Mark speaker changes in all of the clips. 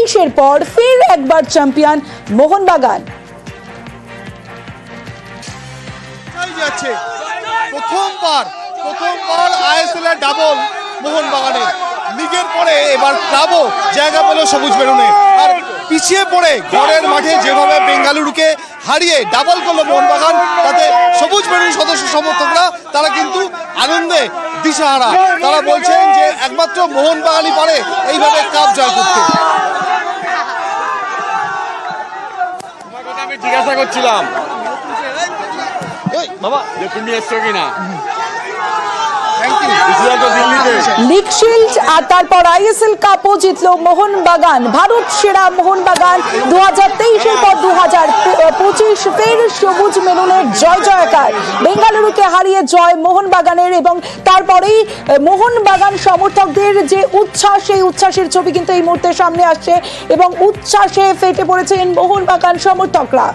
Speaker 1: 2023-এর পর ফের একবার চ্যাম্পিয়ন মোহনবাগান।
Speaker 2: প্রথমবার আইএসএল এর ডাবল মোহনবাগানের, লিগের পরে এবার ক্লাবও জায়গা পেল সবুজ মেরুনে। আর পিছিয়ে পড়ে ঘরের মাঠে যেভাবে বেঙ্গালুরুকে হারিয়ে ডাবল করলো মোহনবাগান, তাতে সবুজ মেরুন সদস্য সমর্থকরা তারা কিন্তু আনন্দে দিশাহারা। তারা বলছেন যে একমাত্র মোহনবাগানই পারে এইভাবে কাপ জয় করতে।
Speaker 3: আমি জিজ্ঞাসা করছিলাম বাবা যে তুমি এসছো কিনা।
Speaker 1: লিগ শিল্ড আর তারপর আইএসএল কাপও জিতলো মোহনবাগান। ভারত সেরা মোহনবাগান 2023-এর পর 2025 ফের সবুজ মেরুনের জয় জয়কার। বেঙ্গালুরুকে হারিয়ে জয় মোহনবাগানের এবং তারপরেই মোহনবাগান সমর্থকদের যে উচ্ছ্বাস, সেই উচ্ছ্বাসের ছবি কিন্তু এই মুহূর্তে সামনে আসছে এবং উচ্ছ্বাসে ফেটে পড়েছেন মোহনবাগান সমর্থকরা।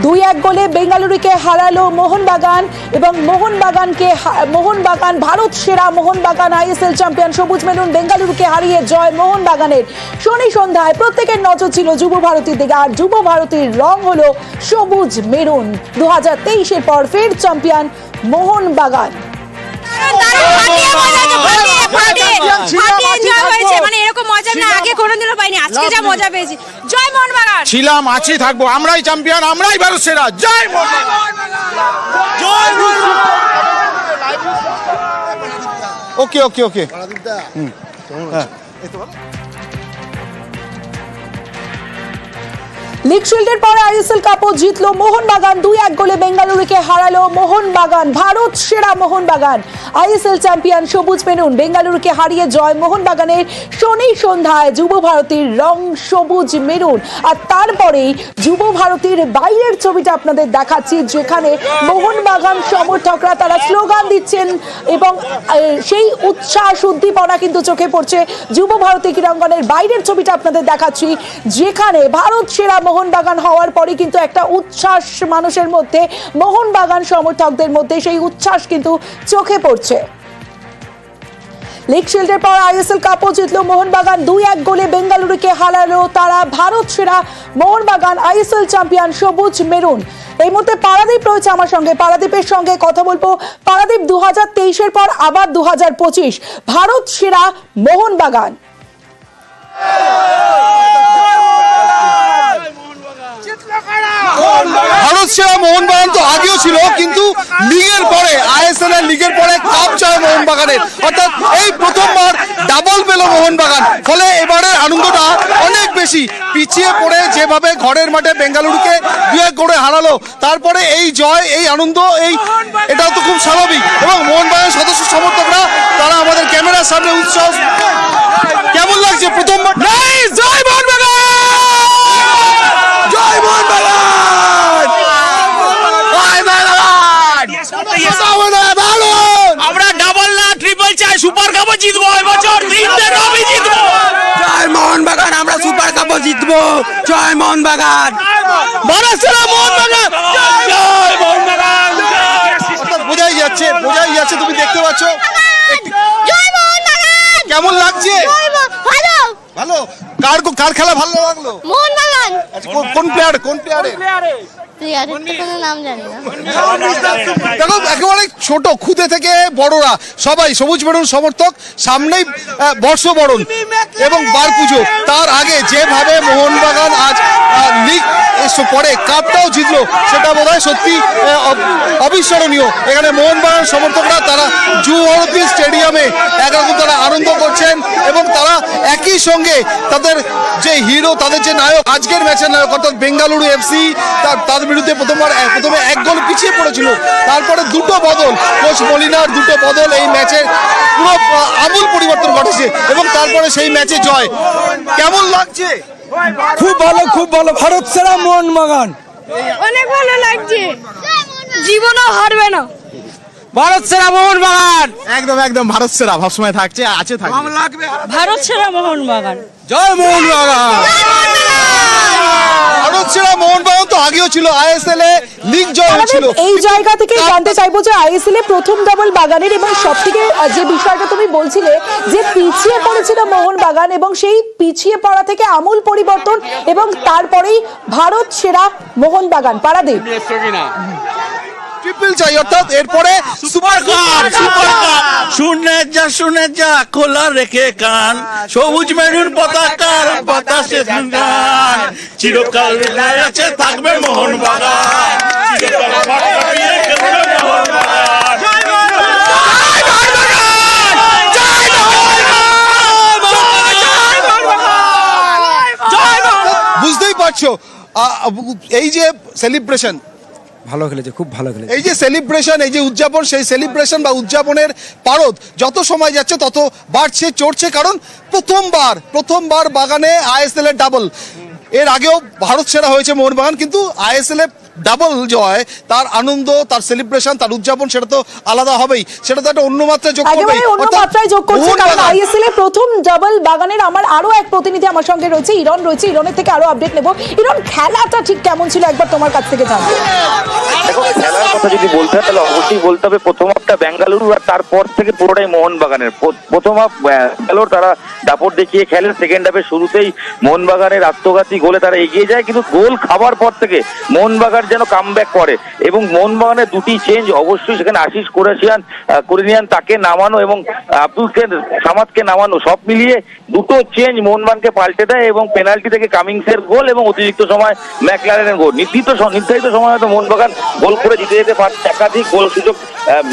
Speaker 1: 2-1 গোলে বেঙ্গালুরুকে হারালো মোহনবাগান এবং মোহনবাগান ভারত সেরা মোহনবাগান আইএসএল চ্যাম্পিয়ন সবুজ মেরুন বেঙ্গালুরুকে হারিয়ে জয় মোহনবাগানের। শনি সন্ধ্যায় প্রত্যেকের নজর ছিল যুব ভারতীর দিকে, আর যুব ভারতীর রং হলো সবুজ মেরুন। 2023-এর পর ফের চ্যাম্পিয়ন মোহনবাগান।
Speaker 4: ছিলাম, আছি, থাকবো, আমরাই চ্যাম্পিয়ন, আমরাই ভারত সেরা। জয়
Speaker 2: ওকে ওকে ওকে
Speaker 1: লিগ শিল্ডের পরে আইএসএল কাপও জিতলো মোহনবাগান। 2-1 গোলে বেঙ্গালুরুকে হারালো মোহনবাগান। ভারত সেরা মোহনবাগান আইএসএল চ্যাম্পিয়ন সবুজ মেরুন বেঙ্গালুরুকে হারিয়ে জয় মোহনবাগানের। শনি সন্ধ্যায় যুব ভারতীর রং সবুজ মেরুন। আর তারপরেই যুব ভারতীর বাইরের ছবিটা আপনাদের দেখাচ্ছি, যেখানে মোহনবাগান সমর্থকরা তারা স্লোগান দিচ্ছেন এবং সেই উচ্ছ্বাস উদ্দীপনা কিন্তু চোখে পড়ছে। যুব ভারতী ক্রীড়াঙ্গনের বাইরের ছবিটা আপনাদের দেখাচ্ছি, যেখানে ভারত সেরা মোহনবাগান হওয়ার পরে কিন্তু একটা উচ্ছ্বাস মানুষের মধ্যে, মোহনবাগান সমর্থকদের মধ্যে সেই উচ্ছ্বাস কিন্তু চোখে পড়ছে। লিগ শিল্ডের পর আইএসএল কাপও জিতলো মোহনবাগান। 2-1 গোলে বেঙ্গালুরুকে হারালো তারা। ভারত সেরা মোহনবাগান আইএসএল চ্যাম্পিয়ন সবুজ মেরুন। এই মুহূর্তে পারাদীপ রয়েছে আমার সঙ্গে, পারাদীপের সঙ্গে কথা বলবো। পারাদীপ, 2023-এর পর আবার 2025 ভারত সেরা মোহনবাগান।
Speaker 2: ভারত সেরা মোহনবাগান তো আগেও ছিল, কিন্তু লিগের পরে আইএসএল এর লিগের পরে কাপ জয় মোহনবাগানের, অর্থাৎ এই প্রথমবার ডাবল পেল মোহনবাগান। ফলে এবারের আনন্দটা অনেক বেশি। পিছিয়ে পড়ে যেভাবে ঘরের মাঠে বেঙ্গালুরুকে 2-1 করে হারালো, তারপরে এই জয়, এই আনন্দ, এটাও তো খুব স্বাভাবিক। এবং মোহনবাগান সদস্য সমর্থকরা তারা আমাদের ক্যামেরার সামনে উৎসাহ। কেমন লাগছে প্রথমবার? জয় মোহনবাগান, জয় মোহনবাগান।
Speaker 4: আমরা ডাবল না ট্রিপল চাই, সুপার কাপও জিতবো এবছর, 3টে ট্রফি জিতবো।
Speaker 5: জয় মোহনবাগান, আমরা সুপার কাপও জিতবো। জয় মোহনবাগান,
Speaker 4: ভারত সেরা মোহনবাগান, জয় মোহনবাগান।
Speaker 2: বোঝাই যাচ্ছে, তুমি দেখতে পাচ্ছ। কেমন লাগছে? ভালো। কার খেলা ভালো লাগলো?
Speaker 6: মোহনবাগান।
Speaker 2: কোন প্লেয়ারের?
Speaker 6: কোনো নাম জানি না।
Speaker 2: দেখো, একেবারে ছোট খুদে থেকে বড়রা সবাই সবুজ মেরুন সমর্থক। সামনেই বর্ষবরণ এবং বার পুজো, তার আগে যেভাবে মোহনবাগান আজ লিগ পরে কাপটাও জিতলো, সেটা বোধহয় সত্যি অবিস্মরণীয়। এখানে মোহনবাগান সমর্থকরা তারা যুব ভারতী স্টেডিয়ামে একরকম তারা আনন্দ করছেন এবং তারা একই সঙ্গে তাদের যে হিরো, তাদের যে নায়ক, আজকের ম্যাচের নায়ক অর্থাৎ বেঙ্গালুরু এফসি, তাদের বিরুদ্ধে প্রথমে 1 গোল পিছিয়ে পড়েছিল, তারপরে দুটো বদল, কোচ মলিনার দুটো বদল এই ম্যাচের পুরো আমূল পরিবর্তন ঘটেছে এবং তারপরে সেই ম্যাচে জয়। কেমন লাগছে?
Speaker 5: খুব ভালো, খুব ভালো। ভারত সেরা মোহনবাগান,
Speaker 6: অনেক ভালো লাগছে, জীবনও হারবে না।
Speaker 5: ভারত সেরা মোহনবাগান,
Speaker 2: একদম ভারত সেরা সবসময় থাকছে, আছে থাকবে।
Speaker 5: ভারত সেরা মোহনবাগান, জয় মোহনবাগান।
Speaker 2: ভারত সেরা মোহনবাগান তো আগেও ছিল, আইএসএল এ লিগ জয় হয়েছিল।
Speaker 1: এই জায়গা থেকে জানতে চাইবো যে আইএসএল এ প্রথম ডাবল বাগানের এবং সবথেকে যে বিষয়টা তুমি বলছিলে যে পিছিয়ে পড়েছিল মোহনবাগান এবং সেই পিছিয়ে পড়া থেকে আমূল পরিবর্তন এবং তারপরেই ভারত সেরা মোহনবাগান। পারাদীপ,
Speaker 3: তুমি এসছো কিনা?
Speaker 2: ট্রিপল চাই, অর্থাৎ এরপরে
Speaker 4: সুপার কাপ শুনে যা খোলা রেখে কান, সবুজ মেরুন পতাকার বাতাসে গান, চিরকাল হৃদয়ে আছে থাকবে মোহনবাগান, চিরকাল ফাটিয়ে খেলবে মোহনবাগান।
Speaker 2: বুঝতেই পারছো এই যে সেলিব্রেশন,
Speaker 5: ভালো খেলেছে, খুব ভালো খেলেছে।
Speaker 2: এই যে সেলিব্রেশন, এই যে উদযাপন, সেই সেলিব্রেশন বা উদযাপনের পারদ যত সময় যাচ্ছে তত বাড়ছে, চড়ছে, কারণ প্রথমবার বাগানে আইএসএল এর ডাবল। এর আগেও ভারত সেরা হয়েছে মোহনবাগান, কিন্তু আইএসএল এ ডাবল জয়, তার আনন্দ, তার সেলিব্রেশন, তার উদযাপন সেটা তো আলাদা হবেই, সেটা তো একটা অন্য মাত্রায় যোগ করবে।
Speaker 1: একেবারে অন্য মাত্রায় যোগ করছে, কারণ আইএসএল এর প্রথম ডাবল বাগানের আমার আরো এক প্রতিনিধি আমার সঙ্গে রয়েছে, ইরন রয়েছে। ইরনের থেকে আরো আপডেট নেব। ইরন, খেলাটা ঠিক কেমন ছিল একবার তোমার কাছ থেকে জানবো।
Speaker 7: দেখো, খেলার কথা যদি বলতে হয় তাহলে অবশ্যই বলতে হবে প্রথম হাফটা বেঙ্গালুরু, আর তারপর থেকে পুরোটাই মোহনবাগানের। প্রথম হাফ ব্যাঙ্গালোর তারা দাপট দেখিয়ে খেলে, সেকেন্ড হাফের শুরুতেই মোহনবাগানের আত্মঘাতী গোলে তারা এগিয়ে যায়, কিন্তু গোল খাবার পর থেকে মোহনবাগান যেন কামব্যাক করে এবং মোহনবাগানের দুটি চেঞ্জ অবশ্যই সেখানে আশিস কোরিনিয়ান তাকে নামানো এবং আব্দুলকে সামাদকে নামানো, সব মিলিয়ে দুটো চেঞ্জ মোহনবাগানকে পাল্টে দেয় এবং পেনাল্টি থেকে কামিংসের গোল এবং অতিরিক্ত সময় ম্যাকলারেনের গোল। নির্ধারিত সময় হয়তো মোহনবাগান গোল করে জিতে যেতে পারছে, একাধিক গোল সুযোগ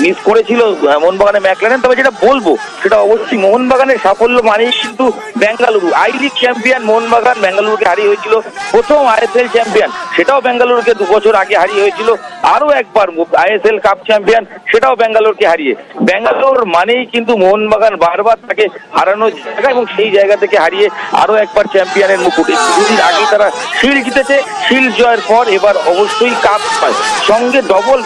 Speaker 7: মিস করেছিল মোহনবাগানের ম্যাকলারেন। তবে যেটা বলবো সেটা অবশ্যই মোহনবাগানের সাফল্য মানেই কিন্তু Bengaluru I league champion Mohun Bagan বেঙ্গালুরুকে হারিয়ে হয়েছিল, প্রথম আইএসএল চ্যাম্পিয়ন সেটাও বেঙ্গালুরুকে 2 বছর আগে হারিয়ে হয়েছিল, আরো একবার আইএসএল কাপ চ্যাম্পিয়ন সেটাও বেঙ্গালুরুকে হারিয়ে। বেঙ্গালুর মানেই কিন্তু মোহনবাগান বারবার তাকে হারানোর জায়গা এবং সেই জায়গা থেকে হারিয়ে আরো একবার চ্যাম্পিয়নের মুকুট। কিছুদিন আগে তারা শিল্ড জিতেছে, শিল্ড জয়ের পর এবার অবশ্যই কাপ পায়, সঙ্গে ডবল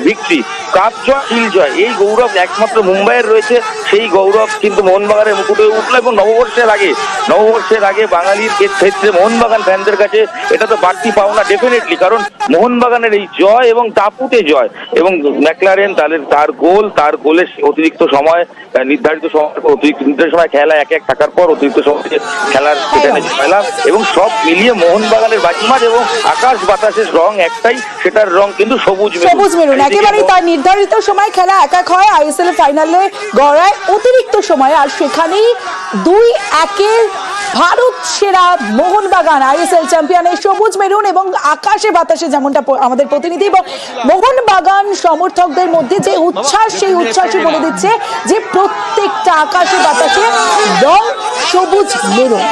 Speaker 7: ভিক্টরি, কাপ জয়, শিল্ড জয়, এই গৌরব একমাত্র মুম্বাইয়ের রয়েছে। সেই গৌরব কিন্তু মোহনবাগানের মুকুটে উঠলো এবং নববর্ষের আগে বাঙালির ক্ষেত্রে মোহনবাগান ফ্যানদের কাছে এটা তো বাড়তি পাওনা ডেফিনেটলি, কারণ মোহনবাগানের এই জয় এবং দাপুটে জয় এবং ম্যাকলারেন তার গোলের অতিরিক্ত সময় নির্ধারিত সময় খেলা 1-1 থাকার পর অতিরিক্ত সময় খেলার সেখানে জয়লাভ এবং সব মিলিয়ে মোহনবাগানের বাজিমাত এবং আকাশ বাতাসের রং একটাই, সেটার রং কিন্তু সবুজ
Speaker 1: মেরুন। একেবারেই তার নির্ধারিত সময় খেলা 1-1 হয়, আইএসএল ফাইনালে গড়ায় অতিরিক্ত সময়, আর সেখানেই 2-1 ভারত সেরা মোহনবাগান আইএসএল চ্যাম্পিয়নের সবুজ মেরুন এবং আকাশে বাতাসে, যেমনটা আমাদের প্রতিনিধি এবং মোহনবাগান সমর্থকদের মধ্যে যে উচ্ছ্বাস, সেই উচ্ছ্বাসই বলে দিচ্ছে যে প্রত্যেকটা আকাশে বাতাসে রং সবুজ মেরুন।